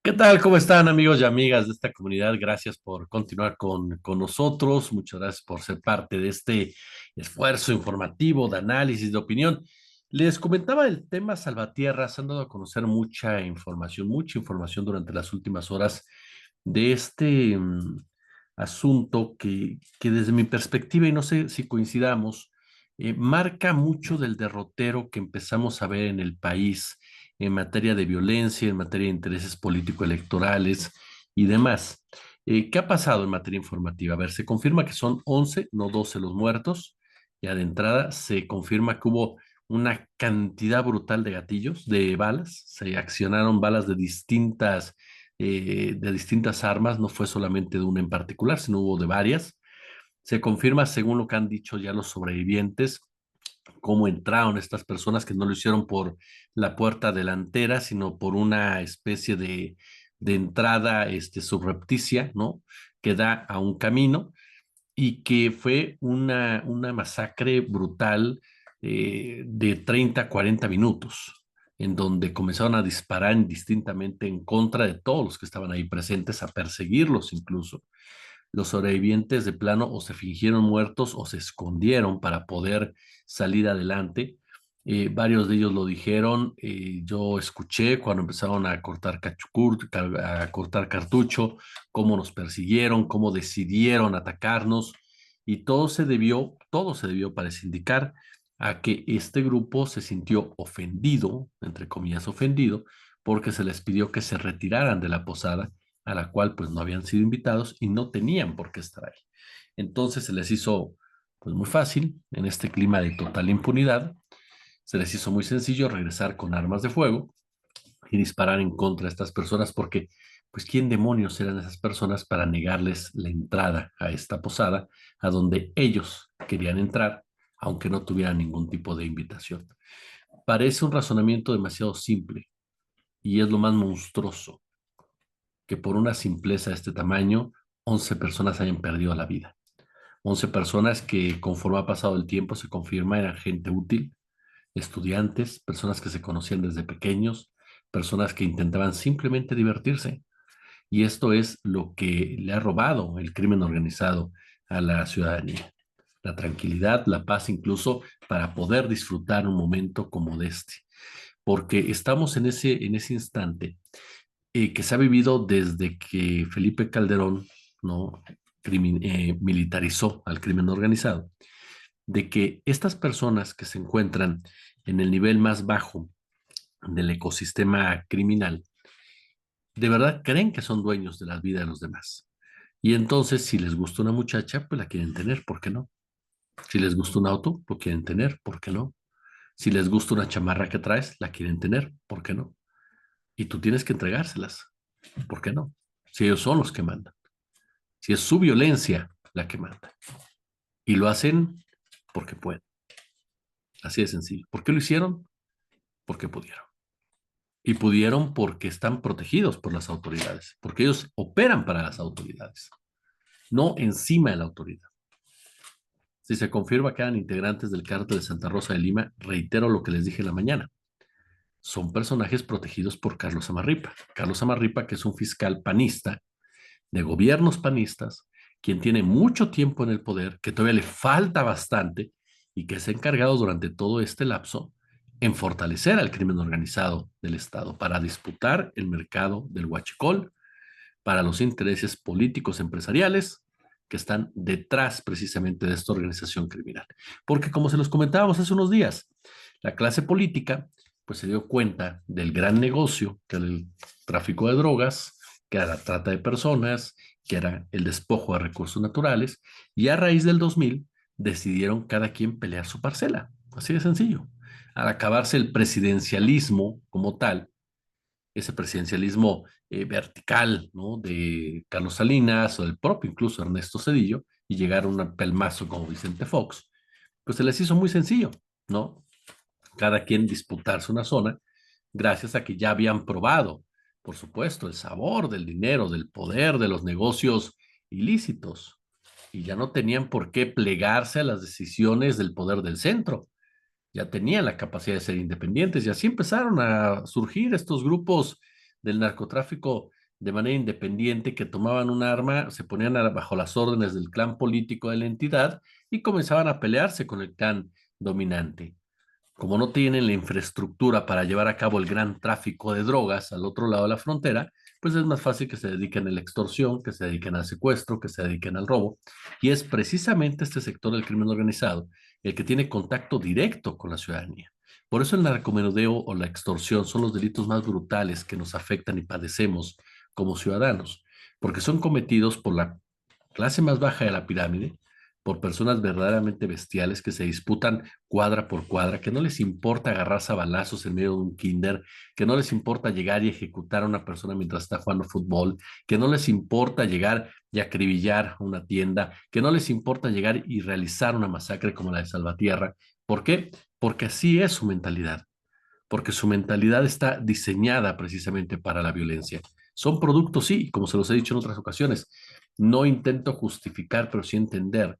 ¿Qué tal? ¿Cómo están amigos y amigas de esta comunidad? Gracias por continuar con nosotros. Muchas gracias por ser parte de este esfuerzo informativo, de análisis, de opinión. Les comentaba el tema Salvatierra. Se han dado a conocer mucha información durante las últimas horas de este asunto que desde mi perspectiva, y no sé si coincidamos, marca mucho del derrotero que empezamos a ver en el país en materia de violencia, en materia de intereses político-electorales y demás. ¿Qué ha pasado en materia informativa? A ver, se confirma que son 11, no 12 los muertos. Ya de entrada se confirma que hubo una cantidad brutal de gatillos, de balas. Se accionaron balas de distintas armas, no fue solamente de una en particular, sino hubo de varias. Se confirma, según lo que han dicho ya los sobrevivientes, cómo entraron estas personas que no lo hicieron por la puerta delantera, sino por una especie de entrada subrepticia, ¿no? Que da a un camino y que fue una masacre brutal de 30 a 40 minutos, en donde comenzaron a disparar indistintamente en contra de todos los que estaban ahí presentes, a perseguirlos incluso. Los sobrevivientes de plano o se fingieron muertos o se escondieron para poder salir adelante. Varios de ellos lo dijeron. Yo escuché cuando empezaron a cortar a cortar cartucho, cómo nos persiguieron, cómo decidieron atacarnos, y todo se debió, parece indicar, a que este grupo se sintió ofendido, entre comillas ofendido, porque se les pidió que se retiraran de la posada a la cual pues no habían sido invitados y no tenían por qué estar ahí. Entonces se les hizo pues muy fácil, en este clima de total impunidad, se les hizo muy sencillo regresar con armas de fuego y disparar en contra de estas personas porque pues quién demonios eran esas personas para negarles la entrada a esta posada a donde ellos querían entrar, aunque no tuvieran ningún tipo de invitación. Parece un razonamiento demasiado simple y es lo más monstruoso que por una simpleza de este tamaño, 11 personas hayan perdido la vida. 11 personas que conforme ha pasado el tiempo se confirma eran gente útil, estudiantes, personas que se conocían desde pequeños, personas que intentaban simplemente divertirse. Y esto es lo que le ha robado el crimen organizado a la ciudadanía. La tranquilidad, la paz incluso para poder disfrutar un momento como de este. Porque estamos en ese instante que se ha vivido desde que Felipe Calderón, ¿no? Militarizó al crimen organizado, de que estas personas que se encuentran en el nivel más bajo del ecosistema criminal, de verdad creen que son dueños de la vida de los demás. Y entonces, si les gusta una muchacha, pues la quieren tener, ¿por qué no? Si les gusta un auto, lo quieren tener, ¿por qué no? Si les gusta una chamarra que traes, la quieren tener, ¿por qué no? Y tú tienes que entregárselas, ¿por qué no? Si ellos son los que mandan. Si es su violencia la que manda. Y lo hacen porque pueden. Así de sencillo. ¿Por qué lo hicieron? Porque pudieron. Y pudieron porque están protegidos por las autoridades, porque ellos operan para las autoridades, no encima de la autoridad. Si se confirma que eran integrantes del cártel de Santa Rosa de Lima, reitero lo que les dije en la mañana. Son personajes protegidos por Carlos Amarripa. Carlos Amarripa, que es un fiscal panista de gobiernos panistas, quien tiene mucho tiempo en el poder, que todavía le falta bastante y que se ha encargado durante todo este lapso en fortalecer al crimen organizado del Estado para disputar el mercado del huachicol para los intereses políticos empresariales que están detrás precisamente de esta organización criminal. Porque como se los comentábamos hace unos días, la clase política pues se dio cuenta del gran negocio que era el tráfico de drogas, que era la trata de personas, que era el despojo de recursos naturales, y a raíz del 2000 decidieron cada quien pelear su parcela. Así de sencillo. Al acabarse el presidencialismo como tal, ese presidencialismo vertical, ¿no? De Carlos Salinas o del propio incluso Ernesto Zedillo, y llegar a un pelmazo como Vicente Fox, pues se les hizo muy sencillo, ¿no? Cada quien disputarse una zona, gracias a que ya habían probado, por supuesto, el sabor del dinero, del poder, de los negocios ilícitos, y ya no tenían por qué plegarse a las decisiones del poder del centro, ya tenían la capacidad de ser independientes y así empezaron a surgir estos grupos del narcotráfico de manera independiente, que tomaban un arma, se ponían bajo las órdenes del clan político de la entidad y comenzaban a pelearse con el clan dominante. Como no tienen la infraestructura para llevar a cabo el gran tráfico de drogas al otro lado de la frontera, pues es más fácil que se dediquen a la extorsión, que se dediquen al secuestro, que se dediquen al robo. Y es precisamente este sector del crimen organizado el que tiene contacto directo con la ciudadanía. Por eso el narcomenudeo o la extorsión son los delitos más brutales que nos afectan y padecemos como ciudadanos, porque son cometidos por la clase más baja de la pirámide, por personas verdaderamente bestiales que se disputan cuadra por cuadra, que no les importa agarrarse a balazos en medio de un kinder, que no les importa llegar y ejecutar a una persona mientras está jugando fútbol, que no les importa llegar y acribillar una tienda, que no les importa llegar y realizar una masacre como la de Salvatierra. ¿Por qué? Porque así es su mentalidad, porque su mentalidad está diseñada precisamente para la violencia. Son productos, sí, como se los he dicho en otras ocasiones. No intento justificar, pero sí entender.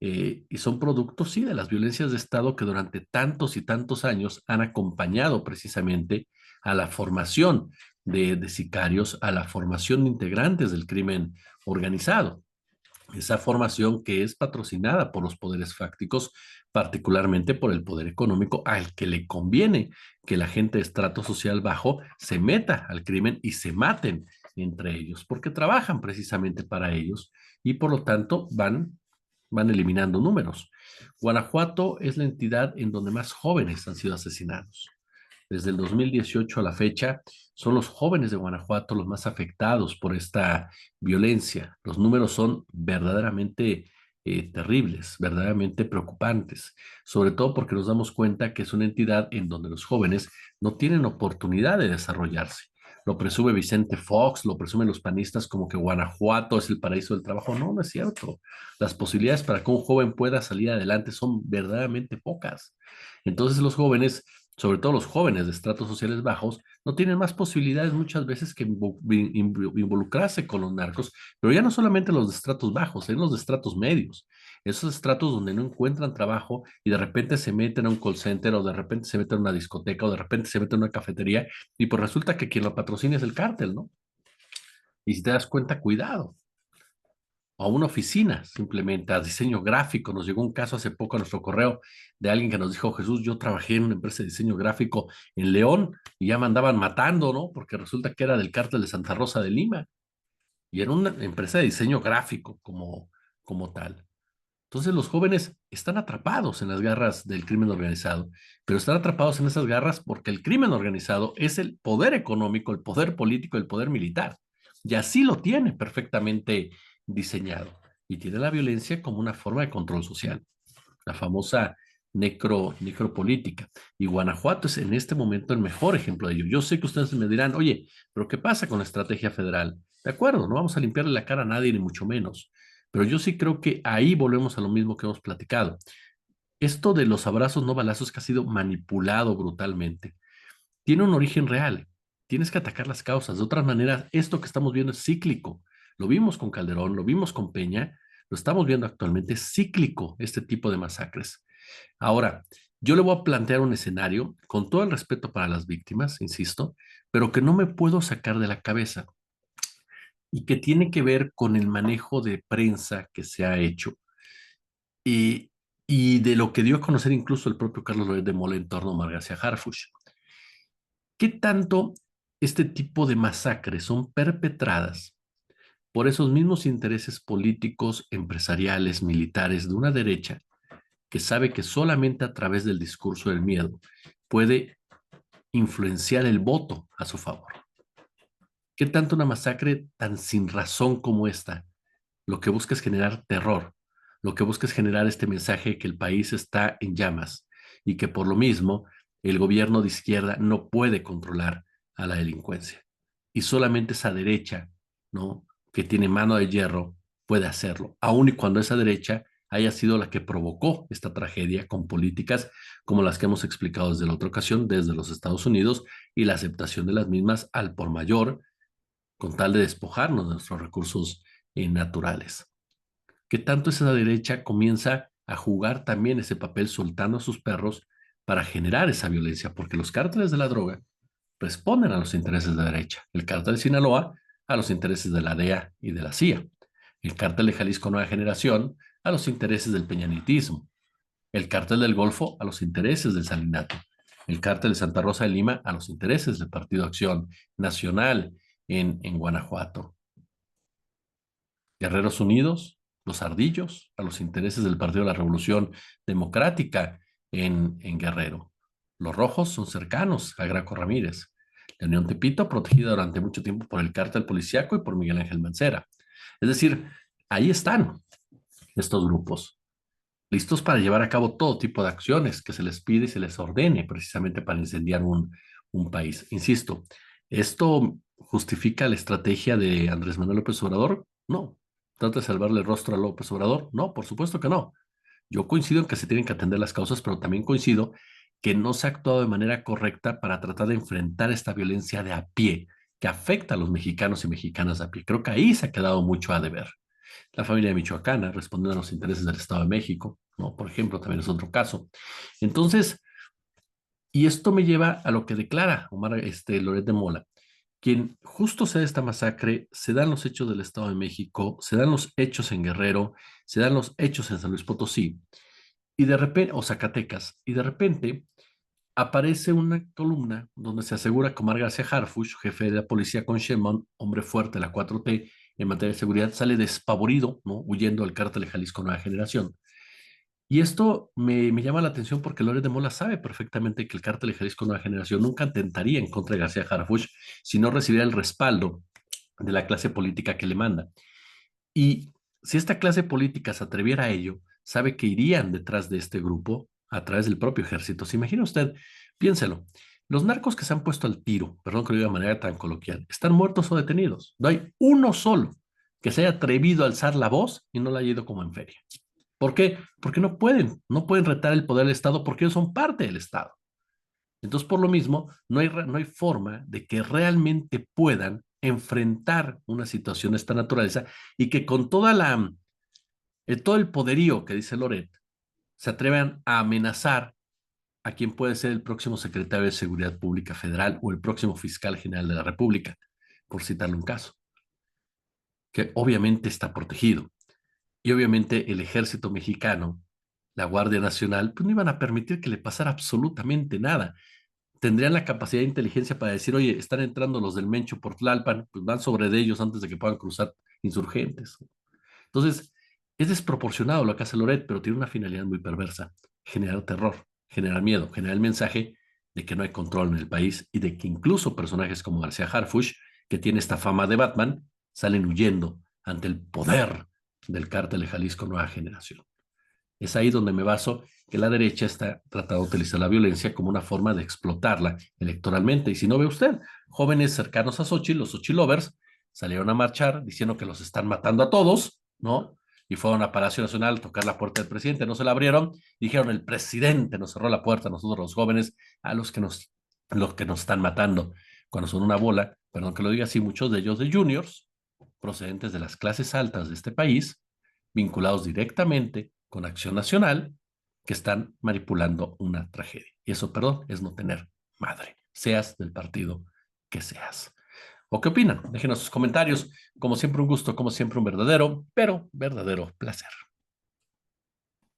Y son productos, sí, de las violencias de Estado que durante tantos y tantos años han acompañado precisamente a la formación de sicarios, a la formación de integrantes del crimen organizado, esa formación que es patrocinada por los poderes fácticos, particularmente por el poder económico, al que le conviene que la gente de estrato social bajo se meta al crimen y se maten entre ellos, porque trabajan precisamente para ellos y por lo tanto van eliminando números. Guanajuato es la entidad en donde más jóvenes han sido asesinados. Desde el 2018 a la fecha, son los jóvenes de Guanajuato los más afectados por esta violencia. Los números son verdaderamente terribles, verdaderamente preocupantes, sobre todo porque nos damos cuenta que es una entidad en donde los jóvenes no tienen oportunidad de desarrollarse. Lo presume Vicente Fox, lo presumen los panistas como que Guanajuato es el paraíso del trabajo. No, no es cierto. Las posibilidades para que un joven pueda salir adelante son verdaderamente pocas. Entonces los jóvenes, sobre todo los jóvenes de estratos sociales bajos, no tienen más posibilidades muchas veces que involucrarse con los narcos, pero ya no solamente los de estratos bajos, en los de estratos medios, esos estratos donde no encuentran trabajo y de repente se meten a un call center o de repente se meten a una discoteca o de repente se meten a una cafetería y pues resulta que quien lo patrocina es el cártel, ¿no? Y si te das cuenta, cuidado, o a una oficina, simplemente a diseño gráfico. Nos llegó un caso hace poco a nuestro correo de alguien que nos dijo: Jesús, yo trabajé en una empresa de diseño gráfico en León y ya me andaban matando, ¿no? Porque resulta que era del cártel de Santa Rosa de Lima y era una empresa de diseño gráfico como tal. Entonces los jóvenes están atrapados en las garras del crimen organizado, pero están atrapados en esas garras porque el crimen organizado es el poder económico, el poder político, el poder militar. Y así lo tiene perfectamente diseñado. Y tiene la violencia como una forma de control social, la famosa necropolítica. Y Guanajuato es en este momento el mejor ejemplo de ello. Yo sé que ustedes me dirán: oye, pero ¿qué pasa con la estrategia federal? De acuerdo, no vamos a limpiarle la cara a nadie, ni mucho menos. Pero yo sí creo que ahí volvemos a lo mismo que hemos platicado. Esto de los abrazos no balazos que ha sido manipulado brutalmente tiene un origen real. Tienes que atacar las causas. De otra manera, esto que estamos viendo es cíclico. Lo vimos con Calderón, lo vimos con Peña, lo estamos viendo actualmente, es cíclico este tipo de masacres. Ahora, yo le voy a plantear un escenario con todo el respeto para las víctimas, insisto, pero que no me puedo sacar de la cabeza y que tiene que ver con el manejo de prensa que se ha hecho y, y de lo que dio a conocer incluso el propio Carlos Loret de Mola en torno a Omar García Harfuch. ¿Qué tanto este tipo de masacres son perpetradas por esos mismos intereses políticos, empresariales, militares de una derecha que sabe que solamente a través del discurso del miedo puede influenciar el voto a su favor? ¿Qué tanto una masacre tan sin razón como esta lo que busca es generar terror, lo que busca es generar este mensaje que el país está en llamas y que por lo mismo el gobierno de izquierda no puede controlar a la delincuencia? Y solamente esa derecha, ¿no?, que tiene mano de hierro, puede hacerlo, aun y cuando esa derecha haya sido la que provocó esta tragedia con políticas como las que hemos explicado desde la otra ocasión, desde los Estados Unidos, y la aceptación de las mismas al por mayor, con tal de despojarnos de nuestros recursos naturales. ¿Qué tanto esa derecha comienza a jugar también ese papel soltando a sus perros para generar esa violencia? Porque los cárteles de la droga responden a los intereses de la derecha. El cártel de Sinaloa a los intereses de la DEA y de la CIA. El cártel de Jalisco Nueva Generación a los intereses del peñanitismo. El cártel del Golfo a los intereses del Salinato. El cártel de Santa Rosa de Lima a los intereses del Partido Acción Nacional en Guanajuato. Guerreros Unidos, los Ardillos, a los intereses del Partido de la Revolución Democrática en Guerrero. Los Rojos son cercanos a Graco Ramírez. La Unión Tepito, protegida durante mucho tiempo por el cártel policiaco y por Miguel Ángel Mancera. Es decir, ahí están estos grupos, listos para llevar a cabo todo tipo de acciones que se les pide y se les ordene precisamente para incendiar un país. Insisto, ¿esto justifica la estrategia de Andrés Manuel López Obrador? No. ¿Trata de salvarle el rostro a López Obrador? No, por supuesto que no. Yo coincido en que se tienen que atender las causas, pero también coincido que no se ha actuado de manera correcta para tratar de enfrentar esta violencia de a pie que afecta a los mexicanos y mexicanas a pie. Creo que ahí se ha quedado mucho a deber. La familia michoacana respondiendo a los intereses del Estado de México, ¿no? Por ejemplo, también es otro caso. Entonces, y esto me lleva a lo que declara Omar Loret de Mola, quien justo se da esta masacre, se dan los hechos del Estado de México, se dan los hechos en Guerrero, se dan los hechos en San Luis Potosí, y de repente, o Zacatecas, y de repente aparece una columna donde se asegura que Omar García Harfuch, jefe de la policía con Sheinbaum, hombre fuerte de la 4T en materia de seguridad, sale despavorido, ¿no? Huyendo del cártel de Jalisco Nueva Generación. Y esto me llama la atención porque Loret de Mola sabe perfectamente que el cártel de Jalisco Nueva Generación nunca intentaría en contra de García Harfuch si no recibiera el respaldo de la clase política que le manda. Y si esta clase política se atreviera a ello, sabe que irían detrás de este grupo a través del propio ejército. ¿Se imagina usted? Piénselo. Los narcos que se han puesto al tiro, perdón que lo diga de manera tan coloquial, están muertos o detenidos. No hay uno solo que se haya atrevido a alzar la voz y no la haya ido como en feria. ¿Por qué? Porque no pueden retar el poder del Estado porque ellos son parte del Estado. Entonces, por lo mismo, no hay forma de que realmente puedan enfrentar una situación de esta naturaleza y que con todo el poderío que dice Loret, se atrevan a amenazar a quien puede ser el próximo secretario de Seguridad Pública Federal o el próximo fiscal general de la República, por citarle un caso, que obviamente está protegido. Y obviamente el ejército mexicano, la Guardia Nacional, pues no iban a permitir que le pasara absolutamente nada. Tendrían la capacidad de inteligencia para decir, oye, están entrando los del Mencho por Tlalpan, pues van sobre de ellos antes de que puedan cruzar insurgentes. Entonces, es desproporcionado lo que hace Loret, pero tiene una finalidad muy perversa, generar terror, generar miedo, generar el mensaje de que no hay control en el país y de que incluso personajes como García Harfuch, que tiene esta fama de Batman, salen huyendo ante el poder del cártel de Jalisco Nueva Generación. Es ahí donde me baso que la derecha está tratando de utilizar la violencia como una forma de explotarla electoralmente. Y si no ve usted, jóvenes cercanos a Xochitl, los Xochilovers, salieron a marchar diciendo que los están matando a todos, ¿no? Y fueron a Palacio Nacional a tocar la puerta del presidente, no se la abrieron, dijeron, el presidente nos cerró la puerta a nosotros los jóvenes, a los que nos están matando, cuando son una bola, perdón que lo diga así, muchos de ellos de juniors, procedentes de las clases altas de este país, vinculados directamente con Acción Nacional, que están manipulando una tragedia. Y eso, perdón, es no tener madre, seas del partido que seas. ¿O qué opinan? Déjenos sus comentarios. Como siempre, un gusto, como siempre, un verdadero, pero verdadero placer.